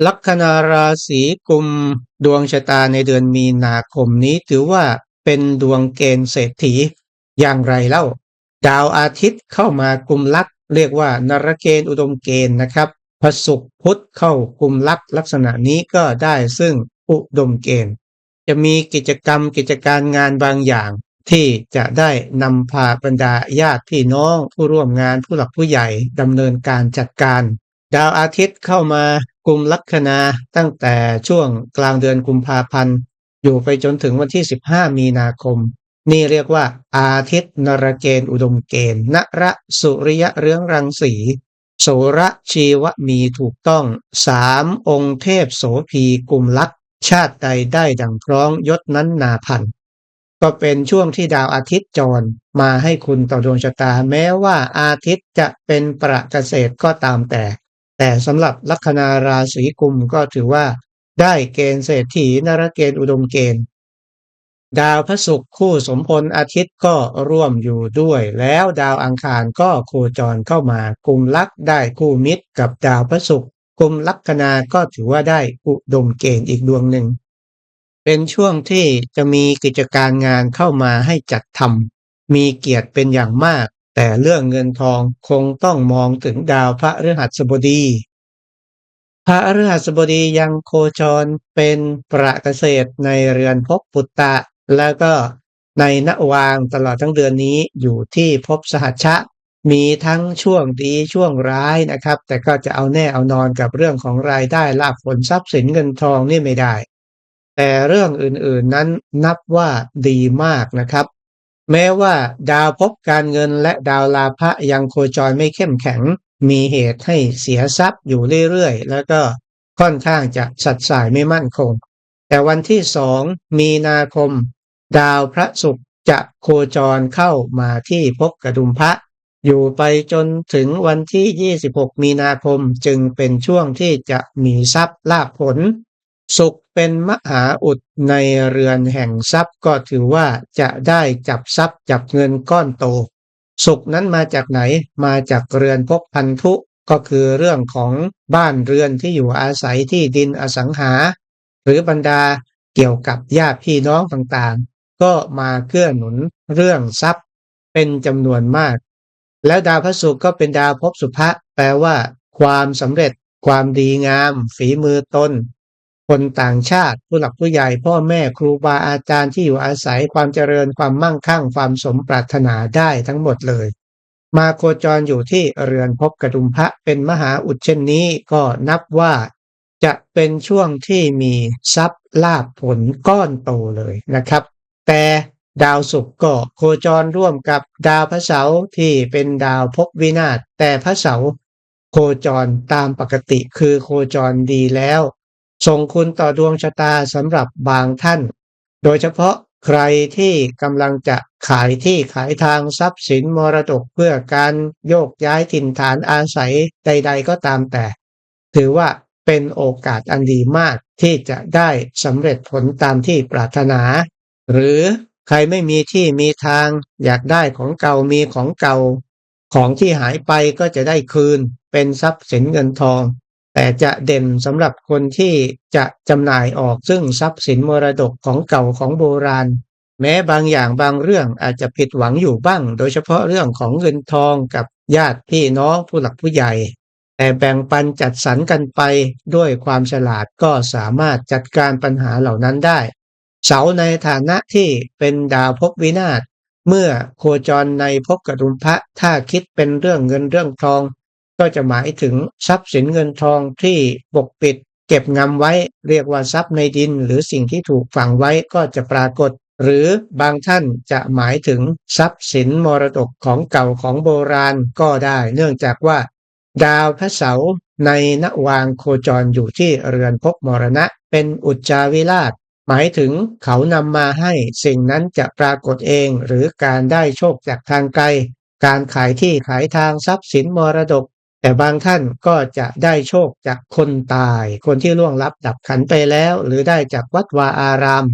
ลัคนาราศีกุมดวงชะตาในเดือนมีนาคมนี้ถือว่าเป็นดวงเกณฑ์เศรษฐีอย่างไรเล่าดาวอาทิตย์เข้ามากุมลักษณ์เรียกว่านรเกณฑ์อุดมเกณฑ์นะครับพระศุกร์พุธเข้ากุมลักษณ์ลักษณะนี้ก็ได้ซึ่งอุดมเกณฑ์จะมีกิจกรรมกิจการงานบางอย่างที่จะได้นำพาบรรดาญาติพี่น้องผู้ร่วมงานผู้หลักผู้ใหญ่ดำเนินการจัดการดาวอาทิตย์เข้ามากุมลัคนาตั้งแต่ช่วงกลางเดือนกุมภาพันธ์อยู่ไปจนถึงวันที่15มีนาคมนี่เรียกว่าอาทิตย์นรเกณฑ์อุดมเกณฑ์นระสุริยะเรืองรังสีโสระชีวมีถูกต้อง3 องค์เทพโสภีกุมลักษณ์ชาติใดได้ดังพร้องยศนั้นนาพันธ์ก็เป็นช่วงที่ดาวอาทิตย์จรมาให้คุณต่อดวงชะตาแม้ว่าอาทิตย์จะเป็นประเกษตรก็ตามแต่สำหรับลัคนาราศีกุมก็ถือว่าได้เกณฑ์เศรษฐีนรเกณฑ์อุดมเกณฑ์ดาวพฤหัสคู่สมพลอาทิตย์ก็ร่วมอยู่ด้วยแล้วดาวอังคารก็โคจรเข้ามากุมลักษณ์ได้คู่มิตรกับดาวพฤหัสกุมลัคนาก็ถือว่าได้อุดมเกณฑ์อีกดวงหนึ่งเป็นช่วงที่จะมีกิจการงานเข้ามาให้จัดทำมีเกียรติเป็นอย่างมากแต่เรื่องเงินทองคงต้องมองถึงดาวพฤหัสบดีพฤหัสบดียังโคจรเป็นประเกษตรในเรือนภพปุตตะแล้วก็ในณวางตลอดทั้งเดือนนี้อยู่ที่ภพสหัชชะมีทั้งช่วงดีช่วงร้ายนะครับแต่ก็จะเอาแน่เอานอนกับเรื่องของรายได้ลาภผลทรัพย์สินเงินทองนี่ไม่ได้แต่เรื่องอื่นๆนั้นนับว่าดีมากนะครับแม้ว่าดาวภพการเงินและดาวลาภะยังโคจรไม่เข้มแข็งมีเหตุให้เสียทรัพย์อยู่เรื่อยๆแล้วก็ค่อนข้างจะสัดส่ายไม่มั่นคงแต่วันที่2 มีนาคมดาวพระศุกร์จะโคจรเข้ามาที่ภพกดุมพระอยู่ไปจนถึงวันที่26 มีนาคมจึงเป็นช่วงที่จะมีทรัพย์ลาภผลศุกร์เป็นมหาอุดในเรือนแห่งทรัพย์ก็ถือว่าจะได้จับทรัพย์จับเงินก้อนโตศุกร์นั้นมาจากไหนมาจากเรือนภพพันธุก็คือเรื่องของบ้านเรือนที่อยู่อาศัยที่ดินอสังหาหรือบรรดาเกี่ยวกับญาติพี่น้องต่างๆก็มาเกื้อหนุนเรื่องทรัพย์เป็นจำนวนมากแล้วดาวพฤหัสก็เป็นดาวภพสุภะแปลว่าความสำเร็จความดีงามฝีมือตนคนต่างชาติผู้หลักผู้ใหญ่พ่อแม่ครูบาอาจารย์ที่อยู่อาศัยความเจริญความมั่งคั่งความสมปรารถนาได้ทั้งหมดเลยมาโคจรอยู่ที่เรือนภพกดุมพระเป็นมหาอุดเช่นนี้ก็นับว่าจะเป็นช่วงที่มีทรัพย์ลาภผลก้อนโตเลยนะครับแต่ดาวศุกร์ก็โคจรร่วมกับดาวพฤหัสที่เป็นดาวภพวินาศแต่พระเสาร์โคจรตามปกติคือโคจรดีแล้วส่งคุณต่อดวงชะตาสำหรับบางท่านโดยเฉพาะใครที่กำลังจะขายที่ขายทางทรัพย์สินมรดกเพื่อการโยกย้ายถิ่นฐานอาศัยใดๆก็ตามแต่ถือว่าเป็นโอกาสอันดีมากที่จะได้สำเร็จผลตามที่ปรารถนาหรือใครไม่มีที่มีทางอยากได้ของเก่ามีของเก่าของที่หายไปก็จะได้คืนเป็นทรัพย์สินเงินทองแต่จะเด่นสำหรับคนที่จะจำหน่ายออกซึ่งทรัพย์สินมรดกของเก่าของโบราณแม้บางอย่างบางเรื่องอาจจะผิดหวังอยู่บ้างโดยเฉพาะเรื่องของเงินทองกับญาติพี่น้องผู้หลักผู้ใหญ่แต่แบ่งปันจัดสรรกันไปด้วยความฉลาดก็สามารถจัดการปัญหาเหล่านั้นได้เสาในฐานะที่เป็นดาวภพวินาศเมื่อโคจรในภพกดุมพระถ้าคิดเป็นเรื่องเงินเรื่องทองก็จะหมายถึงทรัพย์สินเงินทองที่ปกปิดเก็บงำไว้เรียกว่าทรัพย์ในดินหรือสิ่งที่ถูกฝังไว้ก็จะปรากฏหรือบางท่านจะหมายถึงทรัพย์สินมรดกของเก่าของโบราณก็ได้เนื่องจากว่าดาวพระเสาร์ในณวางโคจรอยู่ที่เรือนภพมรณะเป็นอุจจาวิราชหมายถึงเขานำมาให้สิ่งนั้นจะปรากฏเองหรือการได้โชคจากทางไกลการขายที่ขายทางทรัพย์สินมรดกแต่บางท่านก็จะได้โชคจากคนตายคนที่ล่วงลับดับขันไปแล้วหรือได้จากวัดวาอาราม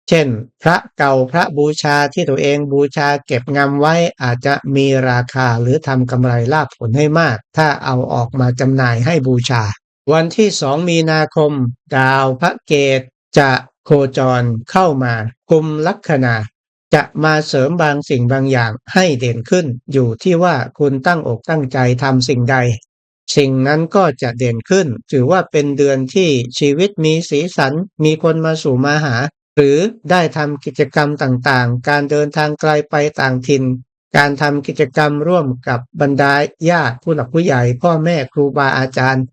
เช่นพระเก่าพระบูชาที่ตัวเองบูชาเก็บงำไว้อาจจะมีราคาหรือทำกำไรลาภผลให้มากถ้าเอาออกมาจำหน่ายให้บูชา วันที่2 มีนาคมดาวพระเกตจะโคจรเข้ามากุมลัคนาจะมาเสริมบางสิ่งบางอย่างให้เด่นขึ้นอยู่ที่ว่าคุณตั้งอกตั้งใจทำสิ่งใดสิ่งนั้นก็จะเด่นขึ้นถือว่าเป็นเดือนที่ชีวิตมีสีสันมีคนมาสู่มาหาหรือได้ทำกิจกรรมต่างๆการเดินทางไกลไปต่างถิ่นการทำกิจกรรมร่วมกับบรรดาญาติผู้หลักผู้ใหญ่พ่อแม่ครูบาอาจารย์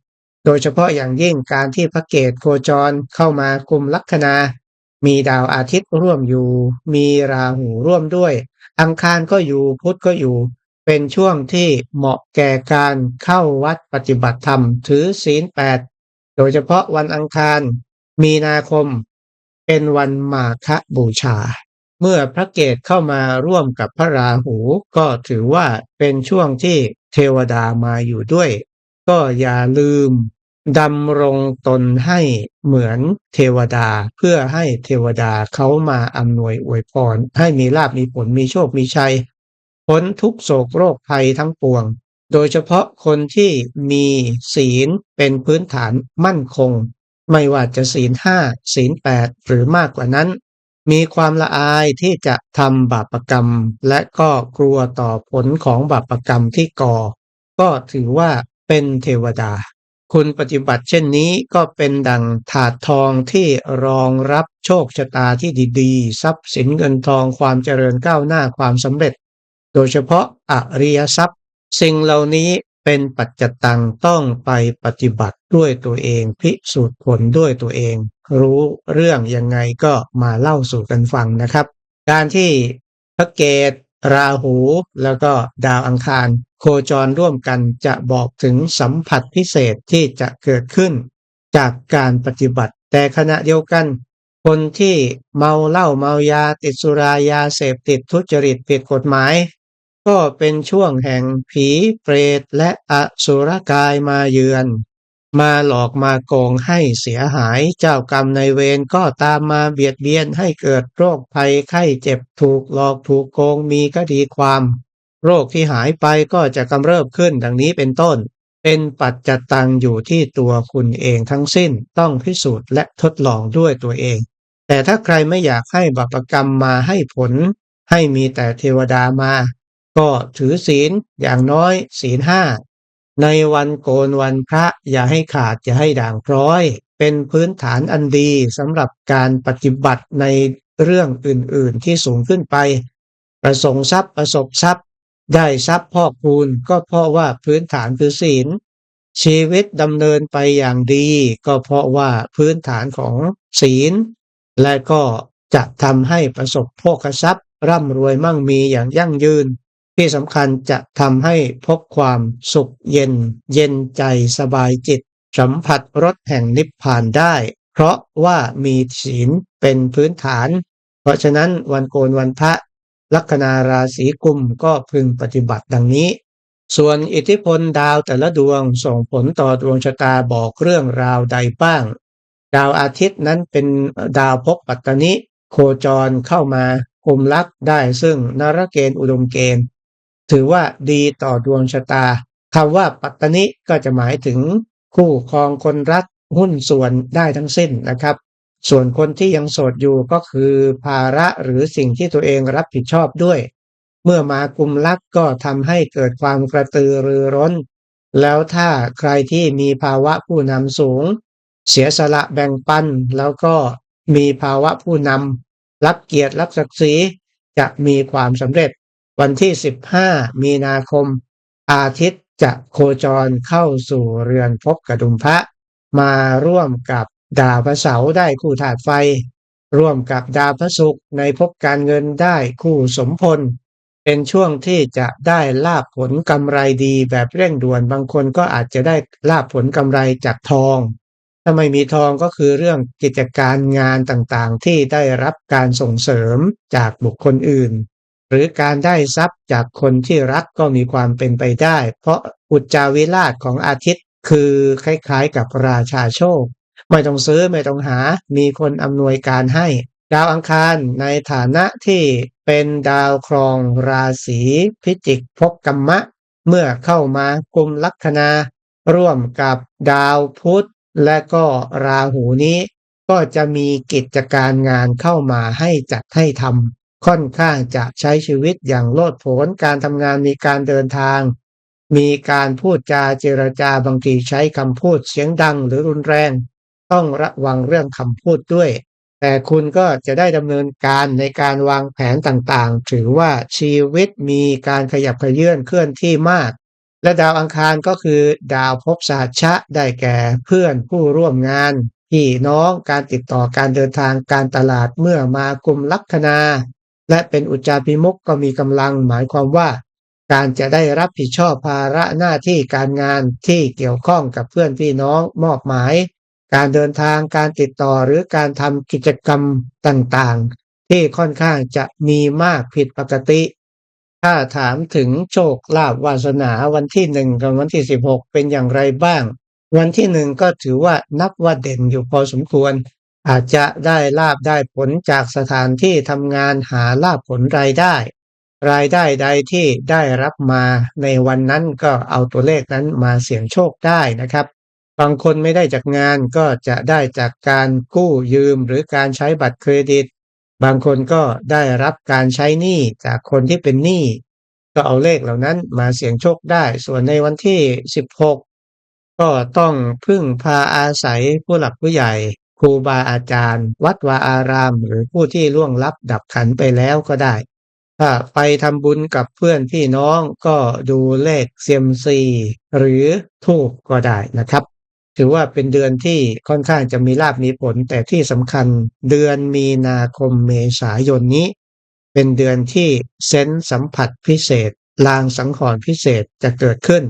โดยเฉพาะอย่างยิ่งการที่พระเกตโคจรเข้ามากุมลัคนา มีดาวอาทิตย์ร่วมอยู่ มีราหูร่วมด้วย อังคารก็อยู่พุธก็อยู่ เป็นช่วงที่เหมาะแก่การเข้าวัดปฏิบัติธรรมถือศีล8โดยเฉพาะวันอังคารมีนาคมเป็นวันมาฆบูชา เมื่อพระเกตเข้ามาร่วมกับพระราหูก็ถือว่าเป็นช่วงที่เทวดามาอยู่ด้วย ก็อย่าลืมดำรงตนให้เหมือนเทวดาเพื่อให้เทวดาเขามาอำนวยอวยพรให้มีลาภมีผลมีโชคมีชัยพ้นทุกโศกโรคภัยทั้งปวงโดยเฉพาะคนที่มีศีลเป็นพื้นฐานมั่นคงไม่ว่าจะศีล5ศีล8หรือมากกว่านั้นมีความละอายที่จะทำบาปกรรมและก็กลัวต่อผลของบาปกรรมที่ก่อ ก็ถือว่าเป็นเทวดา คุณปฏิบัติเช่นนี้ก็เป็นดังถาดทองที่รองรับโชคชะตาที่ดีๆทรัพย์สินเงินทองความเจริญก้าวหน้าความสำเร็จ โดยเฉพาะอริยทรัพย์สิ่งเหล่านี้เป็นปัจจตังต้องไปปฏิบัติด้วยตัวเองพิสูจน์ผลด้วยตัวเองรู้เรื่องยังไงก็มาเล่าสู่กันฟังนะครับการที่พระเกตราหูแล้วก็ดาวอังคารโคจรร่วมกันจะบอกถึงสัมผัสพิเศษที่จะเกิดขึ้นจากการปฏิบัติแต่ขณะเดียวกันคนที่เมาเหล้าเมายาติดสุรายาเสพติดทุจริตผิดกฎหมายก็เป็นช่วงแห่งผีเปรตและอสุรกายมาเยือนมาหลอกมาโกงให้เสียหายเจ้ากรรมนายเวรก็ตามมาเบียดเบียนให้เกิดโรคภัยไข้เจ็บถูกหลอกถูกโกงมีคดีความโรคที่หายไปก็จะกำเริบขึ้นดังนี้เป็นต้นเป็นปัจจตังอยู่ที่ตัวคุณเองทั้งสิ้นต้องพิสูจน์และทดลองด้วยตัวเองแต่ถ้าใครไม่อยากให้บาปกรรมมาให้ผลให้มีแต่เทวดามาก็ถือศีลอย่างน้อยศีล5ในวันโกนวันพระอย่าให้ขาดอย่าให้ด่างพร้อยเป็นพื้นฐานอันดีสำหรับการปฏิบัติในเรื่องอื่นๆที่สูงขึ้นไปประสงค์ทรัพย์ประสบทรัพย์ได้ทรัพย์พอกพูนก็เพราะว่าพื้นฐานคือศีลชีวิตดำเนินไปอย่างดีก็เพราะว่าพื้นฐานของศีลและก็จะทำให้ประสบโภคทรัพย์ร่ำรวยมั่งมีอย่างยั่งยืน ที่สำคัญจะทำให้พบความสุขเย็นเย็นใจสบายจิตสัมผัสรสแห่งนิพพานได้เพราะว่ามีศีลเป็นพื้นฐานเพราะฉะนั้นวันโกนวันพระลัคนาราศีกุมก็พึงปฏิบัติดังนี้ส่วนอิทธิพลดาวแต่ละดวงส่งผลต่อดวงชะตาบอกเรื่องราวใดบ้างดาวอาทิตย์นั้นเป็นดาวภพปัตตนิโคจรเข้ามากุมลักได้ซึ่งนรเกณฑ์อุดมเกณฑ์ถือว่าดีต่อดวงชะตาคำว่าปัตตนิก็จะหมายถึงคู่ครองคนรักหุ้นส่วนได้ทั้งสิ้นนะครับส่วนคนที่ยังโสดอยู่ก็คือภาระหรือสิ่งที่ตัวเองรับผิดชอบด้วยเมื่อมากุมลักก็ทำให้เกิดความกระตือรือร้นแล้วถ้าใครที่มีภาวะผู้นำสูงเสียสละแบ่งปันแล้วก็มีภาวะผู้นำรักเกียรติรักศักดิ์ศรีจะมีความสำเร็จวันที่15มีนาคมอาทิตย์จะโคจรเข้าสู่เรือนภพกดุมพระมาร่วมกับดาวพระเสาร์ได้คู่ธาตุไฟร่วมกับดาวพระศุกร์ในภพการเงินได้คู่สมพลเป็นช่วงที่จะได้ลาภผลกำไรดีแบบเร่งด่วนบางคนก็อาจจะได้ลาภผลกำไรจากทองถ้าไม่มีทองก็คือเรื่องกิจการงานต่างๆที่ได้รับการส่งเสริมจากบุคคลอื่นหรือการได้ทรัพย์จากคนที่รักก็มีความเป็นไปได้เพราะอุจจาวิราชของอาทิตย์คือคล้ายๆกับราชาโชคไม่ต้องซื้อไม่ต้องหามีคนอำนวยการให้ดาวอังคารในฐานะที่เป็นดาวครองราศีพิจิกภพกัมมะเมื่อเข้ามากุมลัคนา ร่วมกับดาวพุธและก็ราหูนี้ก็จะมีกิจการงานเข้ามาให้จัดให้ทำค่อนข้างจะใช้ชีวิตอย่างโลดโผนการทำงานมีการเดินทางมีการพูดจาเจรจาบางทีใช้คำพูดเสียงดังหรือรุนแรงต้องระวังเรื่องคำพูดด้วยแต่คุณก็จะได้ดำเนินการในการวางแผนต่างๆถือว่าชีวิตมีการขยับเขยื้อนเคลื่อนที่มาก และดาวอังคารก็คือดาวภพสหัชชะได้แก่เพื่อนผู้ร่วมงานพี่น้องการติดต่อการเดินทางการตลาดเมื่อมากุมลัคนาและเป็นอุจจาพิมุขก็มีกำลังหมายความว่าการจะได้รับผิดชอบภาระหน้าที่การงานที่เกี่ยวข้องกับเพื่อนพี่น้องมอบหมายการเดินทางการติดต่อหรือการทำกิจกรรมต่างๆที่ค่อนข้างจะมีมากผิดปกติ ถ้าถามถึงโชคลาภวาสนาวันที่1กับวันที่16เป็นอย่างไรบ้างวันที่1ก็ถือว่านับว่าเด่นอยู่พอสมควรอาจจะได้ลาภได้ผลจากสถานที่ทำงานหาลาภผลรายได้ใดที่ได้รับมาในวันนั้นก็เอาตัวเลขนั้นมาเสี่ยงโชคได้นะครับบางคนไม่ได้จากงานก็จะได้จากการกู้ยืมหรือการใช้บัตรเครดิต บางคนก็ได้รับการใช้หนี้จากคนที่เป็นหนี้ก็เอาเลขเหล่านั้นมาเสี่ยงโชคได้ส่วนในวันที่16ก็ต้องพึ่งพาอาศัยผู้หลักผู้ใหญ่ครูบาอาจารย์วัดวาอารามหรือผู้ที่ล่วงลับดับขันไปแล้วก็ได้ถ้าไปทำบุญกับเพื่อนพี่น้องก็ดูเลขเซียมซีหรือธูปก็ได้นะครับ ถือว่าเป็นเดือนที่ค่อนข้างจะมีลาภมีผลแต่ที่สำคัญเดือนมีนาคมเมษายนนี้เป็นเดือนที่เซนส์สัมผัสพิเศษลางสังหรณ์พิเศษจะเกิดขึ้น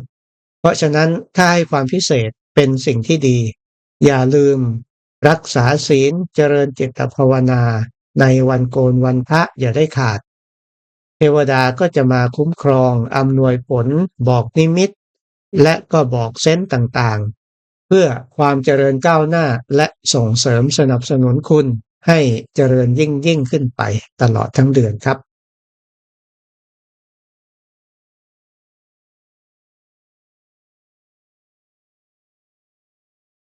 เพราะฉะนั้นถ้าให้ความพิเศษเป็นสิ่งที่ดีอย่าลืมรักษาศีลเจริญจิตภาวนาในวันโกนวันพระอย่าได้ขาดเทวดาก็จะมาคุ้มครองอำนวยผลบอกนิมิตและก็บอกเซนส์ต่างๆ เพื่อความเจริญก้าวหน้าและส่งเสริมสนับสนุนคุณให้เจริญยิ่งขึ้นไปตลอดทั้งเดือนครับ